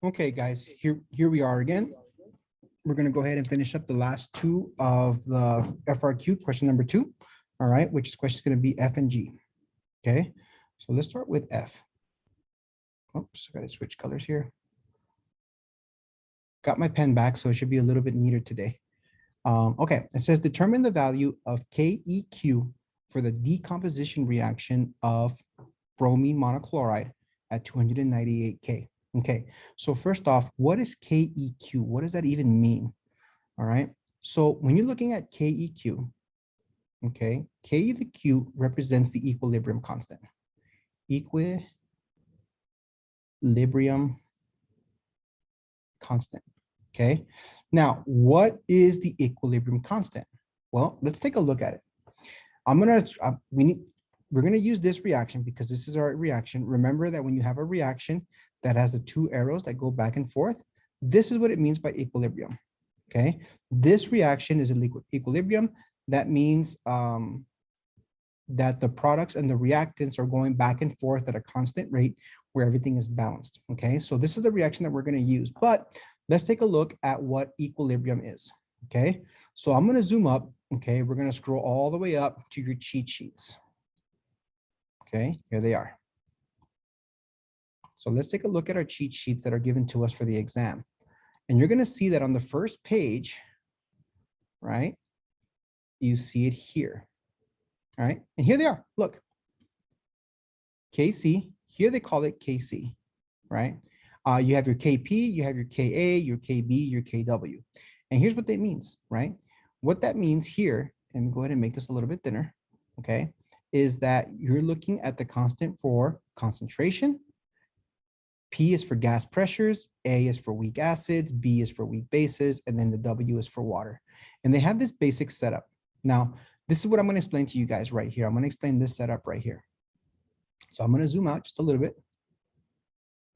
Okay, guys, here we are again. We're going to go ahead and finish up the last two of the FRQ, question number 2, all right, which is question going to be F and G. Okay, so let's start with F. Oops, I got to switch colors here. Got my pen back, so it should be a little bit neater today. Okay, it says determine the value of KEQ for the decomposition reaction of bromine monochloride at 298 K. Okay, so first off, what is KEQ? What does that even mean? All right, so when you're looking at KEQ, okay, KEQ represents the equilibrium constant. Equilibrium constant. Okay, now what is the equilibrium constant? Well, let's take a look at it. We're gonna use this reaction because this is our reaction. Remember that when you have a reaction that has the two arrows that go back and forth, this is what it means by equilibrium. Okay, this reaction is an equilibrium. That means that the products and the reactants are going back and forth at a constant rate where everything is balanced. Okay, so this is the reaction that we're going to use, but let's take a look at what equilibrium is. Okay, so I'm going to zoom up. Okay, we're going to scroll all the way up to your cheat sheets. Okay, here they are. So let's take a look at our cheat sheets that are given to us for the exam. And you're going to see that on the first page, right, you see it here. All right, and here they are. Look, KC, here they call it KC, right? You have your KP, you have your KA, your KB, your KW. And here's what that means, right? What that means here, and go ahead and make this a little bit thinner, okay, is that you're looking at the constant for concentration. P is for gas pressures, A is for weak acids, B is for weak bases, and then the W is for water. And they have this basic setup. Now, this is what I'm going to explain to you guys right here. I'm going to explain this setup right here. So I'm going to zoom out just a little bit.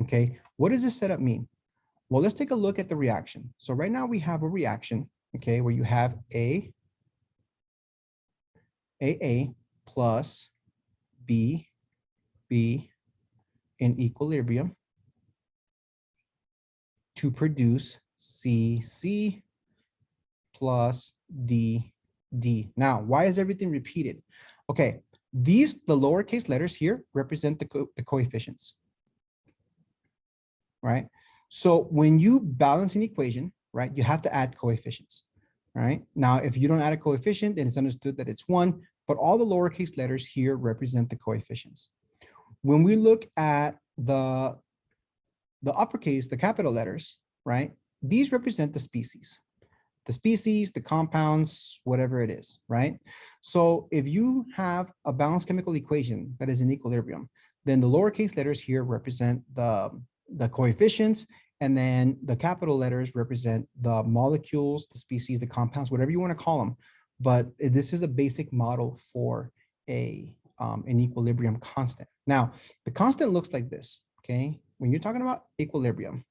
Okay, what does this setup mean? Well, let's take a look at the reaction. So right now we have a reaction, okay, where you have AA plus B in equilibrium to produce CC plus D. Now, why is everything repeated? Okay, the lowercase letters here represent the coefficients, right? So when you balance an equation, right, you have to add coefficients, right? Now, if you don't add a coefficient, then it's understood that it's 1, but all the lowercase letters here represent the coefficients. When we look at the uppercase, the capital letters, right, these represent the species. The species, the compounds, whatever it is, right? So if you have a balanced chemical equation that is in equilibrium, then the lowercase letters here represent the coefficients, and then the capital letters represent the molecules, the species, the compounds, whatever you want to call them. But this is a basic model for an equilibrium constant. Now, the constant looks like this, okay? When you're talking about equilibrium,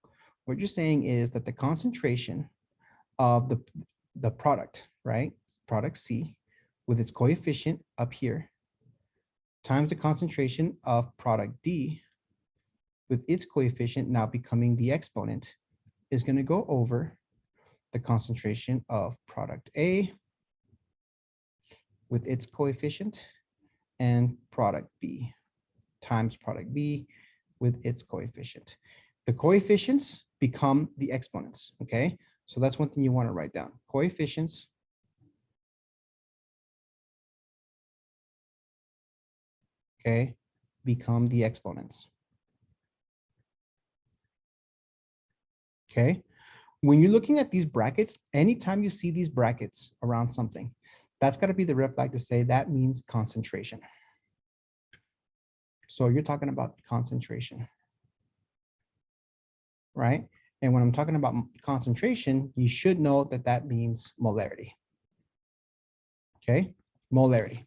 what you're saying is that the concentration of the product, right? Product C with its coefficient up here times the concentration of product D with its coefficient now becoming the exponent is going to go over the concentration of product A with its coefficient and product B times product B with its coefficient. The coefficients become the exponents, okay? So that's one thing you want to write down. Coefficients okay, become the exponents. Okay, when you're looking at these brackets, anytime you see these brackets around something, that's got to be the red flag to say that means concentration. So you're talking about concentration, right? And when I'm talking about concentration, you should know that that means molarity. Okay, molarity.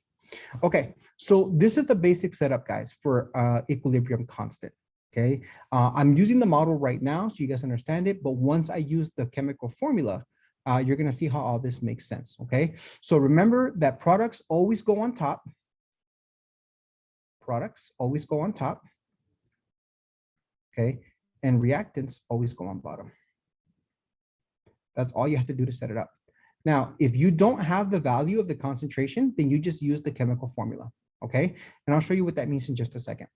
Okay, so this is the basic setup, guys, for equilibrium constant. Okay, I'm using the model right now so you guys understand it, but once I use the chemical formula, you're gonna see how all this makes sense, okay? So remember that products always go on top. Products always go on top, okay? and reactants always go on bottom. That's all you have to do to set it up. Now, if you don't have the value of the concentration, then you just use the chemical formula, okay? And I'll show you what that means in just a second.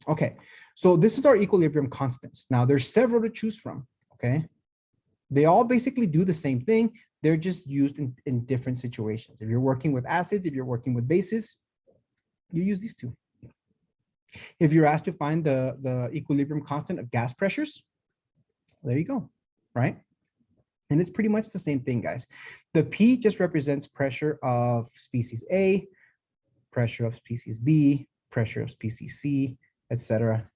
Okay, so this is our equilibrium constants. Now, there's several to choose from, okay? They all basically do the same thing. They're just used in different situations. If you're working with acids, if you're working with bases, you use these two. If you're asked to find the equilibrium constant of gas pressures, there you go, right? And it's pretty much the same thing, guys. The P just represents pressure of species A, pressure of species B, pressure of species C, et cetera,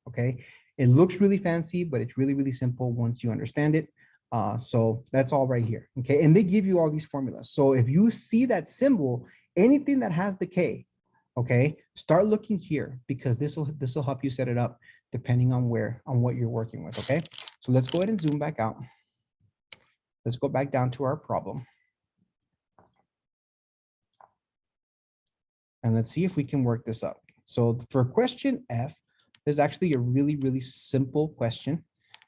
okay? It looks really fancy, but it's really, really simple once you understand it. So that's all right here, okay? And they give you all these formulas. So if you see that symbol, anything that has the K, okay, start looking here because this will help you set it up depending on what you're working with, okay? So let's go ahead and zoom back out. Let's go back down to our problem. And let's see if we can work this up. So for question F, there's actually a really, really simple question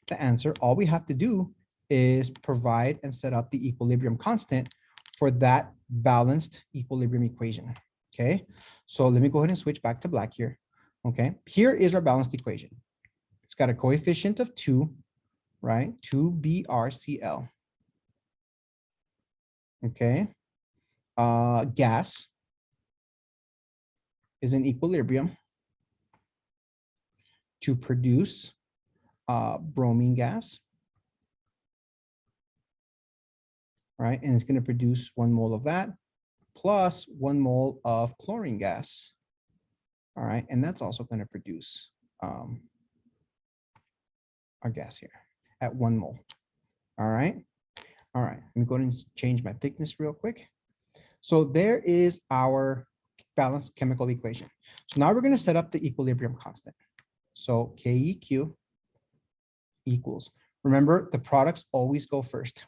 to answer. All we have to do is provide and set up the equilibrium constant for that balanced equilibrium equation, okay? So let me go ahead and switch back to black here, okay? Here is our balanced equation. It's got a coefficient of 2, right? 2BrCl. Okay, gas is in equilibrium to produce bromine gas, right? And it's going to produce 1 mole of that plus 1 mole of chlorine gas, all right? And that's also going to produce our gas here at 1 mole, all right? All right, let me go ahead and change my thickness real quick. So there is our balanced chemical equation. So now we're going to set up the equilibrium constant. So KEQ equals, remember the products always go first,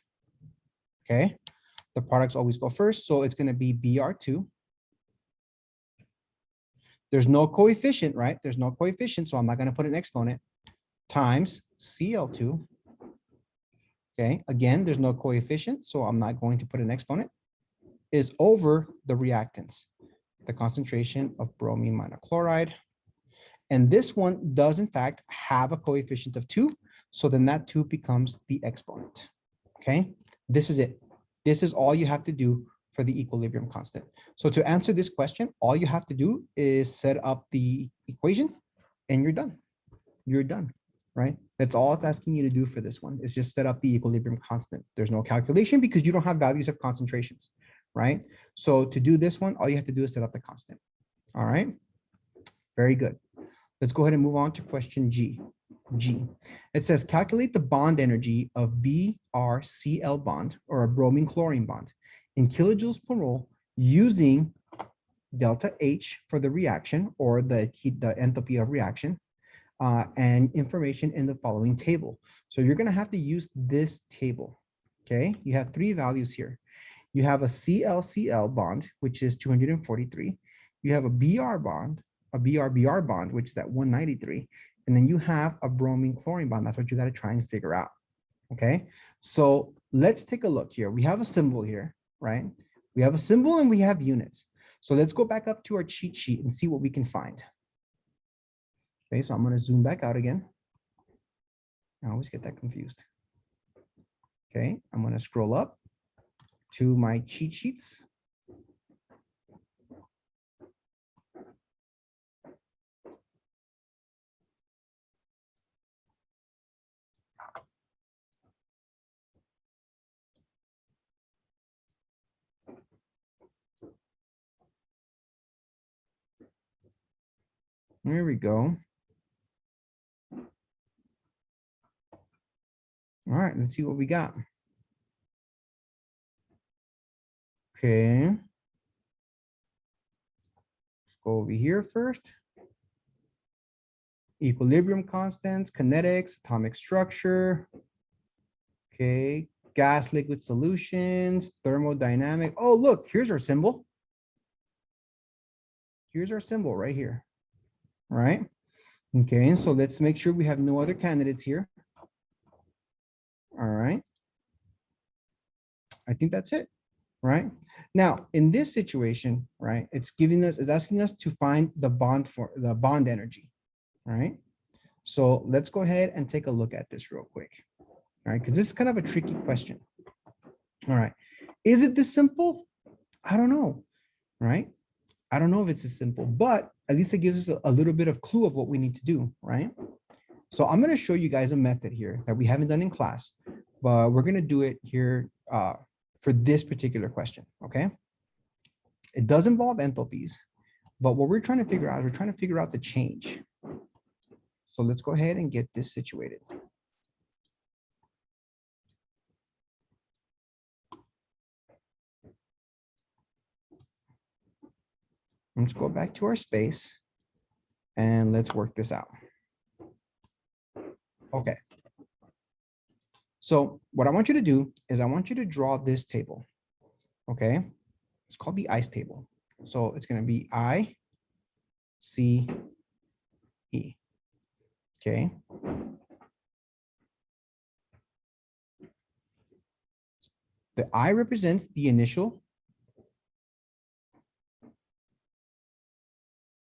okay? The products always go first, so it's going to be Br2. There's no coefficient, right? There's no coefficient, so I'm not going to put an exponent, times Cl2. Okay, again, there's no coefficient, so I'm not going to put an exponent, is over the reactants, the concentration of bromine monochloride. And this one does in fact have a coefficient of 2, so then that 2 becomes the exponent, okay? This is it. This is all you have to do for the equilibrium constant. So to answer this question, all you have to do is set up the equation and you're done. You're done, right? That's all it's asking you to do for this one. Is just set up the equilibrium constant. There's no calculation because you don't have values of concentrations, right? So to do this one, all you have to do is set up the constant. All right, very good. Let's go ahead and move on to question G. It says calculate the bond energy of BrCl bond or a bromine chlorine bond in kilojoules per mole using delta H for the reaction or the enthalpy of reaction and information in the following table. So you're going to have to use this table. Okay, you have 3 values here. You have a ClCl bond, which is 243. You have a Br bond, a BrBr bond, which is at 193. And then you have a bromine chlorine bond. That's what you got to try and figure out. Okay, so let's take a look here. We have a symbol here, right? We have a symbol and we have units. So let's go back up to our cheat sheet and see what we can find. Okay, so I'm going to zoom back out again. I always get that confused. Okay, I'm going to scroll up to my cheat sheets. There we go. All right, let's see what we got. Okay. Let's go over here first. Equilibrium constants, kinetics, atomic structure. Okay, gas liquid solutions, thermodynamic. Oh, look, here's our symbol. Here's our symbol right here. All right. Okay, so let's make sure we have no other candidates here. All right. I think that's it, right? Now, in this situation, right, it's asking us to find the bond energy, right? So let's go ahead and take a look at this real quick, all right? Because this is kind of a tricky question. All right. Is it this simple? I don't know, right? I don't know if it's as simple, but at least it gives us a little bit of clue of what we need to do, right? So I'm going to show you guys a method here that we haven't done in class, but we're going to do it here for this particular question, okay? It does involve enthalpies, but what we're trying to figure out is we're trying to figure out the change. So let's go ahead and get this situated. Let's go back to our space and let's work this out. Okay. So what I want you to do is I want you to draw this table, okay? It's called the ICE table. So it's going to be I, C, E, okay? The I represents the initial,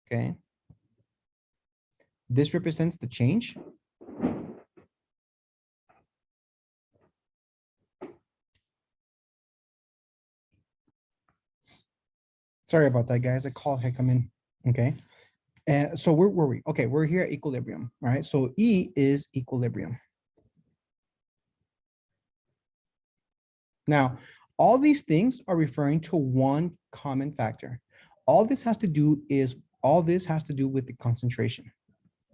okay? This represents the change. Sorry about that, guys. A call had come in, okay? And so where were we? Okay, we're here at equilibrium, all right? So E is equilibrium. Now, all these things are referring to one common factor. All this has to do with the concentration.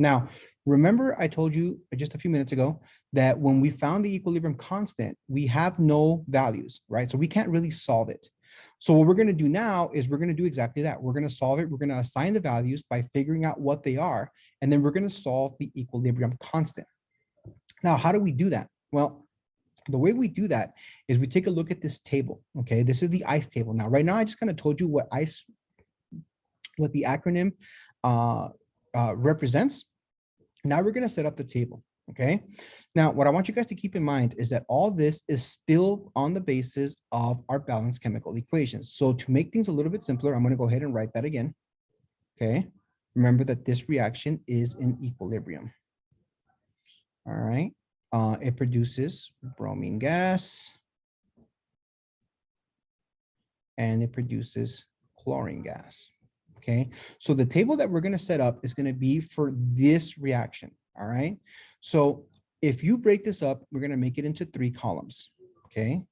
Now, remember I told you just a few minutes ago that when we found the equilibrium constant, we have no values, right? So we can't really solve it. So what we're going to do now is we're going to do exactly that. We're going to solve it. We're going to assign the values by figuring out what they are, and then we're going to solve the equilibrium constant. Now, how do we do that? Well, the way we do that is we take a look at this table, okay? This is the ICE table. Now, right now, I just kind of told you what the acronym represents. Now we're going to set up the table, okay? Now, what I want you guys to keep in mind is that all this is still on the basis of our balanced chemical equations. So to make things a little bit simpler, I'm going to go ahead and write that again, okay? Remember that this reaction is in equilibrium. All right. It produces bromine gas and it produces chlorine gas. Okay, so the table that we're going to set up is going to be for this reaction. All right, so if you break this up, we're going to make it into 3 columns. Okay,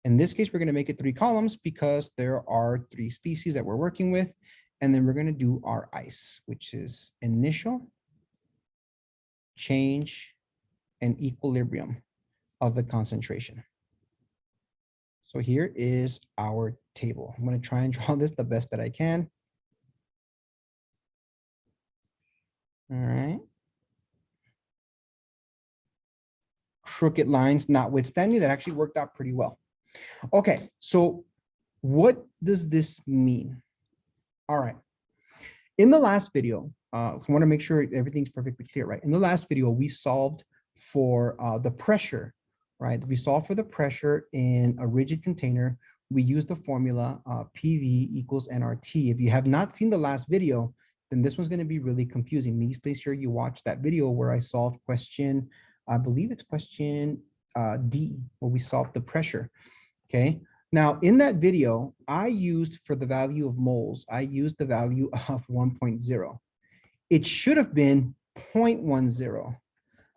in this case, we're going to make it 3 columns because there are 3 species that we're working with, and then we're going to do our ICE, which is initial, change, and equilibrium of the concentration. So here is our table. I'm going to try and draw this the best that I can. All right. Crooked lines notwithstanding, that actually worked out pretty well. Okay, so what does this mean? All right. In the last video, I want to make sure everything's perfectly clear, right? In the last video, we solved for the pressure, right? We solved for the pressure in a rigid container. We used the formula PV equals nRT. If you have not seen the last video, then this one's going to be really confusing. Please make sure you watch that video where I solved question, I believe it's question D, where we solved the pressure, okay? Now, in that video, I used for the value of moles, I used the value of 1.0. It should have been 0.10,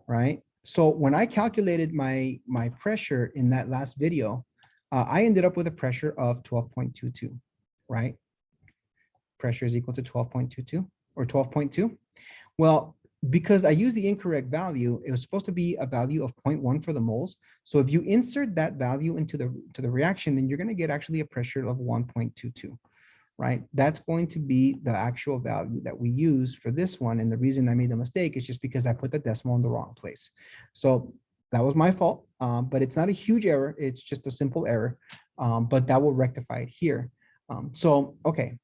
right? So when I calculated my pressure in that last video, I ended up with a pressure of 12.22, right? Pressure is equal to 12.22 or 12.2. Well, because I used the incorrect value, it was supposed to be a value of 0.1 for the moles. So if you insert that value into the reaction, then you're going to get actually a pressure of 1.22, right? That's going to be the actual value that we use for this one. And the reason I made the mistake is just because I put the decimal in the wrong place. So that was my fault, but it's not a huge error. It's just a simple error, but that will rectify it here. So, okay.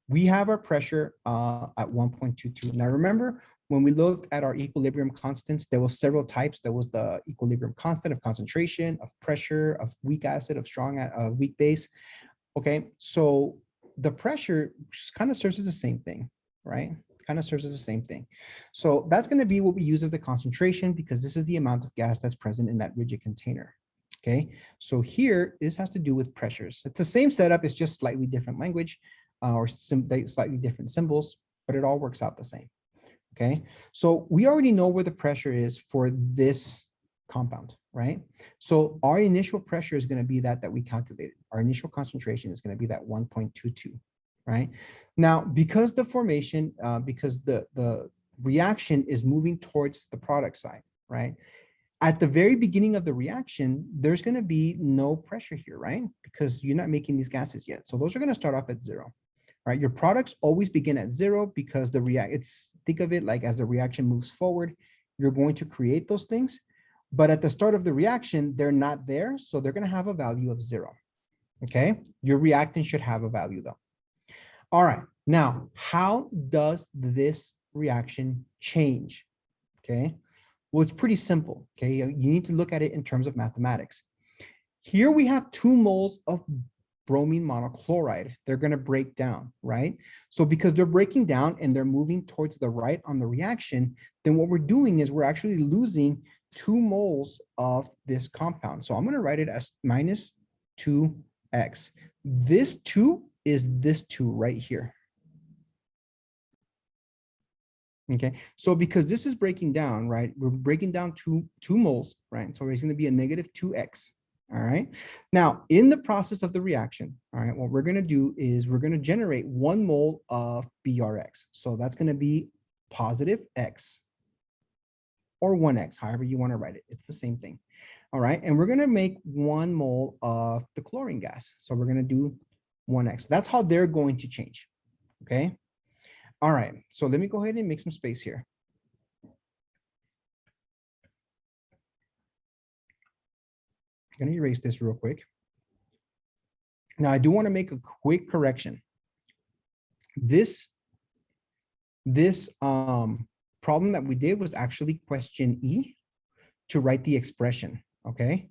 we have our pressure at 1.22. Now remember, when we looked at our equilibrium constants, there was several types. There was the equilibrium constant of concentration, of pressure, of weak acid, of strong, weak base. Okay, so the pressure kind of serves as the same thing, right? Kind of serves as the same thing. So that's going to be what we use as the concentration, because this is the amount of gas that's present in that rigid container. Okay, so here, this has to do with pressures. It's the same setup, it's just slightly different language or slightly different symbols, but it all works out the same. Okay, so we already know where the pressure is for this compound, right? So our initial pressure is going to be that we calculated. Our initial concentration is going to be that 1.22, right? Now, because the formation, because the reaction is moving towards the product side, right? At the very beginning of the reaction, there's going to be no pressure here, right? Because you're not making these gases yet. So those are going to start off at 0. Right, your products always begin at 0 because think of it like as the reaction moves forward, you're going to create those things. But at the start of the reaction, they're not there. So they're going to have a value of 0. Okay, your reactant should have a value though. All right, now, how does this reaction change? Okay, well, it's pretty simple. Okay, you need to look at it in terms of mathematics. Here we have 2 moles of bromine monochloride. They're going to break down, right? So because they're breaking down and they're moving towards the right on the reaction, then what we're doing is we're actually losing 2 moles of this compound. So I'm going to write it as minus 2x. This 2 is this 2 right here. Okay, so because this is breaking down, right? We're breaking down two moles, right? So it's going to be a negative 2x. All right. Now, in the process of the reaction, all right, what we're going to do is we're going to generate 1 mole of BRX. So that's going to be positive X or 1X, however you want to write it. It's the same thing. All right. And we're going to make 1 mole of the chlorine gas. So we're going to do 1X. That's how they're going to change. Okay. All right. So let me go ahead and make some space here. I'm going to erase this real quick. Now, I do want to make a quick correction. This problem that we did was actually question E to write the expression, okay?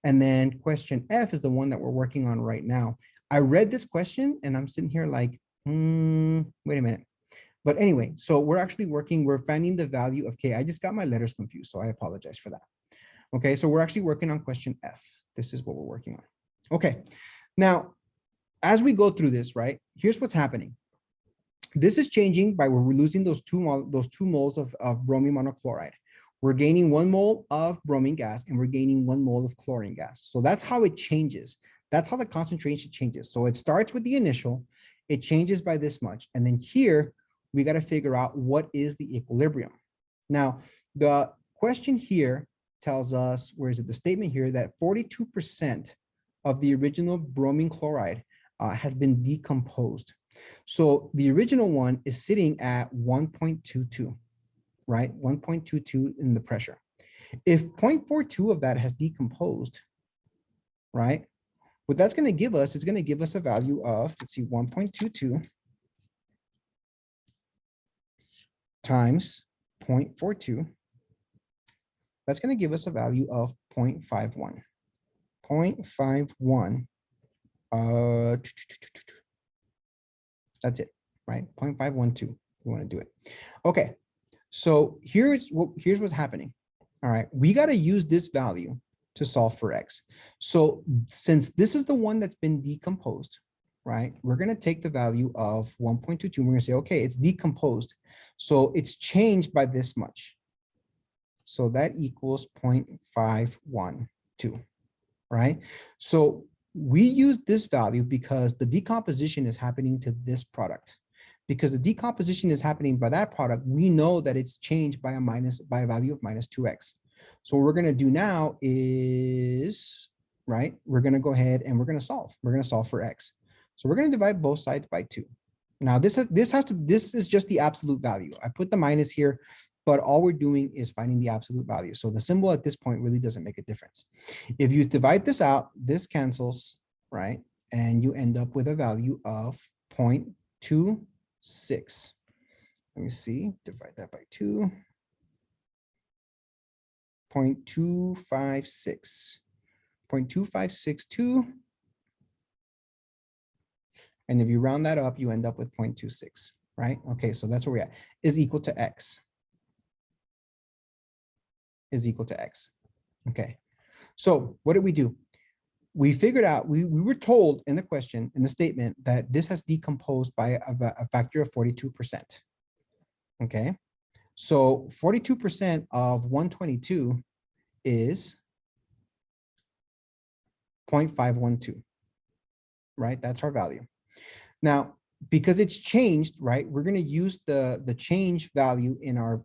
And then question F is the one that we're working on right now. I read this question and I'm sitting here like, wait a minute. But anyway, so we're finding the value of K. I just got my letters confused, so I apologize for that. Okay, so we're actually working on question F. This is what we're working on. Okay, now, as we go through this, right, here's what's happening. This is changing by we're losing those two moles of bromine monochloride. We're gaining 1 mole of bromine gas and we're gaining 1 mole of chlorine gas. So that's how it changes. That's how the concentration changes. So it starts with the initial, it changes by this much. And then here, we got to figure out what is the equilibrium. Now, the question here tells us, where is it? The statement here that 42% of the original bromine chloride has been decomposed. So the original one is sitting at 1.22, right? 1.22 in the pressure. If 0.42 of that has decomposed, right? What that's going to give us is going to give us a value of, let's see, 1.22 times 0.42. That's going to give us a value of 0.51. 0.51. That's it, right? 0.512. You want to do it. Okay. So here's what's happening. All right. We got to use this value to solve for X. So since this is the one that's been decomposed, right? We're going to take the value of 1.22. We're going to say, okay, it's decomposed. So it's changed by this much. So that equals 0.512, right? So we use this value because the decomposition is happening to this product. Because the decomposition is happening by that product, we know that it's changed by a value of minus 2x. So what we're going to do now is, right, we're going to go ahead and we're going to solve. We're going to solve for x. So we're going to divide both sides by 2. Now this is just the absolute value. I put the minus here, but all we're doing is finding the absolute value. So the symbol at this point really doesn't make a difference. If you divide this out, this cancels, right? And you end up with a value of 0.5 0.26. Let me see, divide that by 2. 0.256. 0.2562. And if you round that up, you end up with 0.26, right? Okay, so that's where we're at. Is equal to X. Is equal to X. Okay, so what did we do? We figured out, we were told in the question, in the statement, that this has decomposed by a factor of 42%. Okay, so 42% of 122 is 0.512, right? That's our value. Now, because it's changed, right, we're going to use the change value in our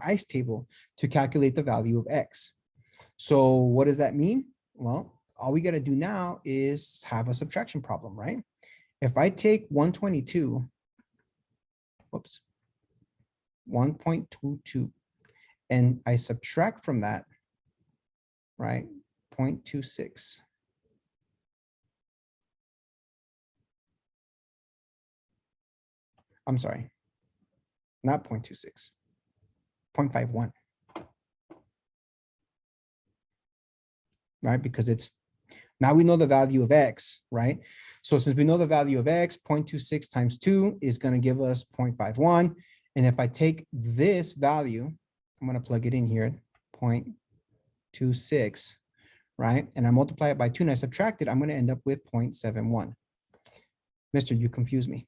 ICE table to calculate the value of X. So what does that mean? Well, all we got to do now is have a subtraction problem, right? If I take 122, whoops, 1.22, and I subtract from that, right, 0.26. I'm sorry, not 0.26, 0.51. Right, because it's, now we know the value of X, right? So since we know the value of X, 0.26 times 2 is going to give us 0.51. And if I take this value, I'm going to plug it in here, 0.26, right? And I multiply it by 2 and I subtract it, I'm going to end up with 0.71. Mister, you confuse me.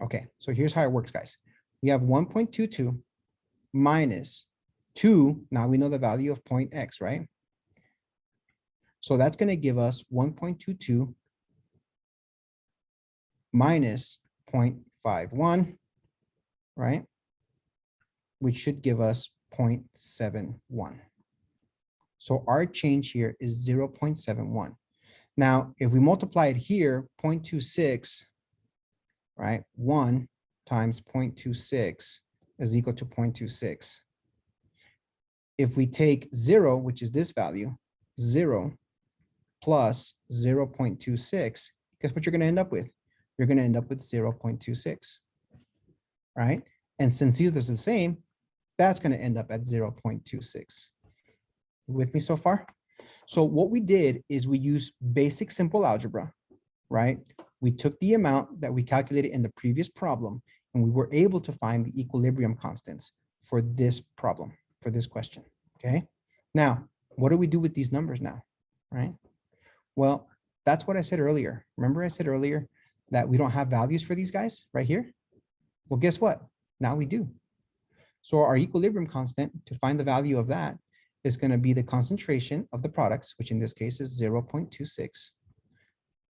Okay, so here's how it works, guys. We have 1.22 minus 2. Now we know the value of point X, right? So that's going to give us 1.22 minus 0.51, right? Which should give us 0.71. So our change here is 0.71. Now, if we multiply it here, 0.26, right? 1 times 0.26 is equal to 0.26. If we take 0, which is this value, 0 plus 0.26, guess what you're going to end up with? You're going to end up with 0.26, right? And since either is the same, that's going to end up at 0.26. With me so far? So what we did is we used basic simple algebra, right? We took the amount that we calculated in the previous problem, and we were able to find the equilibrium constants for this problem, for this question, okay? Now, what do we do with these numbers now, right? Well, that's what I said earlier. Remember I said earlier that we don't have values for these guys right here? Well, guess what? Now we do. So our equilibrium constant, to find the value of that, is going to be the concentration of the products, which in this case is 0.26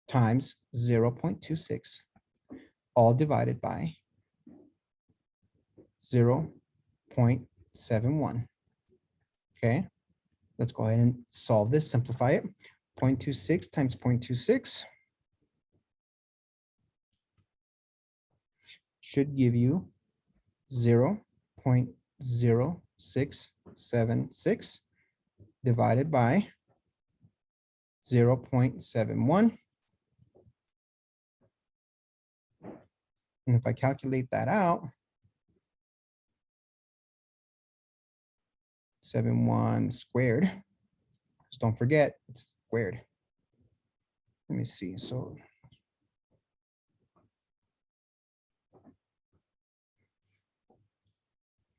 times 0.26, all divided by 0.71. Okay, let's go ahead and solve this, simplify it. 0.26 times 0.26 should give you 0.0676 divided by 0.71. And if I calculate that out, 71 squared, just don't forget it's squared. Let me see, so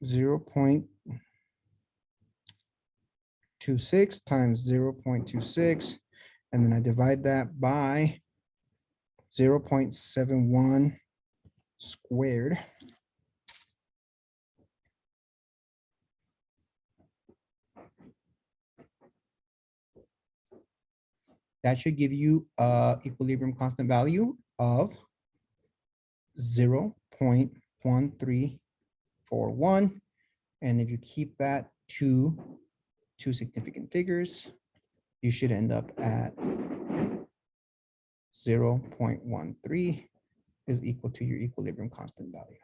0.26 times 0.26, and then I divide that by 0.71 squared. That should give you equilibrium constant value of 0.1341. And if you keep that to two significant figures, you should end up at 0.13 is equal to your equilibrium constant value.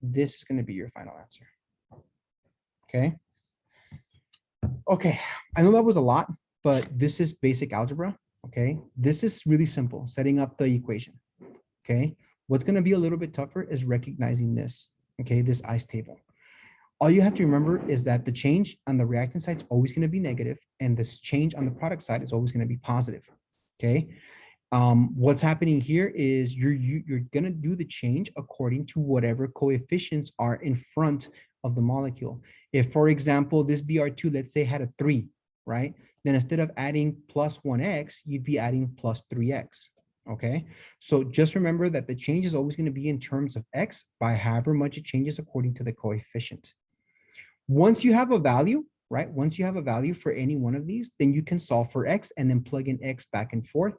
This is going to be your final answer. Okay. Okay. I know that was a lot, but this is basic algebra. Okay. This is really simple, setting up the equation. Okay. What's going to be a little bit tougher is recognizing this, okay, this ICE table. All you have to remember is that the change on the reactant side is always going to be negative, and this change on the product side is always going to be positive, okay? What's happening here is you're going to do the change according to whatever coefficients are in front of the molecule. If, for example, this Br2, let's say, had a 3, right? Then instead of adding plus 1x, you'd be adding plus 3x, okay? So just remember that the change is always going to be in terms of x by however much it changes according to the coefficient. Once you have a value, right? Once you have a value for any one of these, then you can solve for x and then plug in x back and forth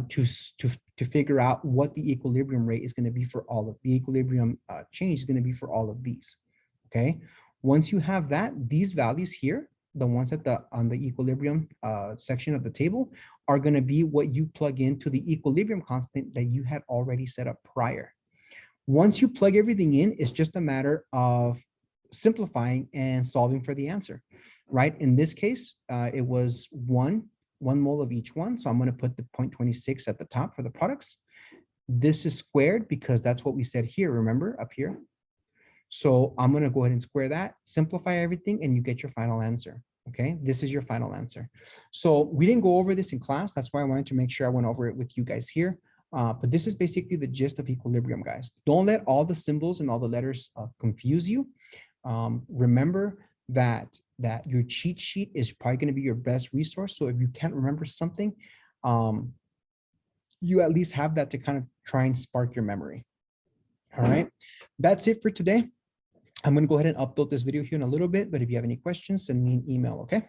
to figure out what the equilibrium rate is going to be for all of the equilibrium change is going to be for all of these. Okay. Once you have that, these values here, the ones at on the equilibrium section of the table, are going to be what you plug into the equilibrium constant that you had already set up prior. Once you plug everything in, it's just a matter of simplifying and solving for the answer, right? In this case, it was one mole of each one. So I'm going to put the 0.26 at the top for the products. This is squared because that's what we said here, remember, up here. So I'm going to go ahead and square that, simplify everything, and you get your final answer. Okay, this is your final answer. So we didn't go over this in class. That's why I wanted to make sure I went over it with you guys here. But this is basically the gist of equilibrium, guys. Don't let all the symbols and all the letters confuse you. Remember that your cheat sheet is probably going to be your best resource. So if you can't remember something, you at least have that to kind of try and spark your memory. All right, that's it for today. I'm going to go ahead and upload this video here in a little bit, but if you have any questions, send me an email, okay?